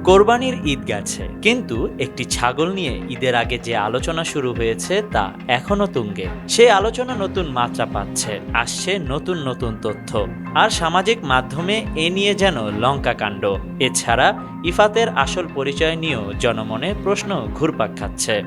কোরবানির ঈদ গেছে, কিন্তু একটি ছাগল নিয়ে ঈদের আগে যে আলোচনা শুরু হয়েছে তা এখনো তুঙ্গে। সেই আলোচনা নতুন মাত্রা পাচ্ছে, আসছে নতুন নতুন তথ্য, আর সামাজিক মাধ্যমে এ নিয়ে যেন লঙ্কা কাণ্ড। এছাড়া ইফাতের আসল পরিচয় নিয়েও জনমনে প্রশ্ন ঘুরপাক খাচ্ছে।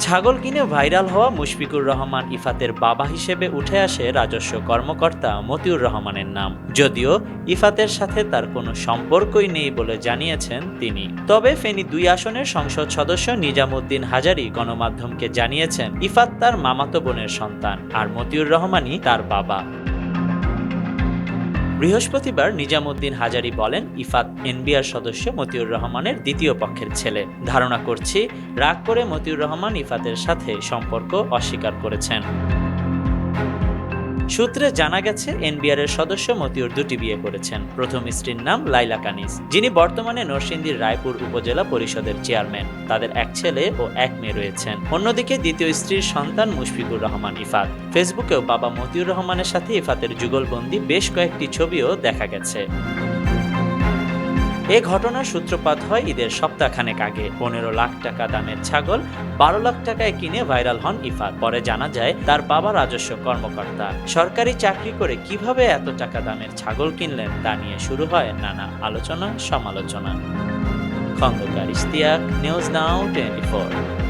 ছাগল কিনে ভাইরাল হওয়া মুশফিকুর রহমান ইফাতের বাবা হিসেবে উঠে আসে রাজস্ব কর্মকর্তা মতিউর রহমানের নাম। যদিও ইফাতের সাথে তার কোনো সম্পর্কই নেই বলে জানিয়েছেন তিনি। তবে ফেনী ২ আসনের সংসদ সদস্য নিজামুদ্দিন হাজারী গণমাধ্যমকে জানিয়েছেন ইফাত তার মামাতো বোনের সন্তান, আর মতিউর রহমানই তার বাবা। বৃহস্পতিবার নিজামুদ্দিন হাজারী বলেন, ইফাত এনবিআর সদস্য মতিউর রহমানের দ্বিতীয় পক্ষের ছেলে। ধারণা করছি রাগ করে মতিউর রহমান ইফাতের সাথে সম্পর্ক অস্বীকার করেছেন। সূত্রে জানা গেছে এনবিআর এর সদস্য মতিউর ২টি বিয়ে করেছেন। প্রথম স্ত্রীর নাম লাইলা কানিজ, যিনি বর্তমানে নরসিংদীর রায়পুর উপজেলা পরিষদের চেয়ারম্যান। তাদের এক ছেলে ও এক মেয়ে রয়েছেন। অন্যদিকে দ্বিতীয় স্ত্রীর সন্তান মুশফিকুর রহমান ইফাত। ফেসবুকেও বাবা মতিউর রহমানের সাথে ইফাতের যুগলবন্দি বেশ কয়েকটি ছবিও দেখা গেছে। এ ঘটনার সূত্রপাত হয় ঈদের সপ্তাহখানেক আগে। ১৫ লাখ টাকা দামের ছাগল ১২ লাখ টাকায় কিনে ভাইরাল হন ইফাত। পরে জানা যায় তার বাবা রাজস্ব কর্মকর্তা। সরকারি চাকরি করে কিভাবে এত টাকা দামের ছাগল কিনলেন তা নিয়ে শুরু হয় নানা আলোচনা সমালোচনা। Khondokar Ishtiaq, news now 24।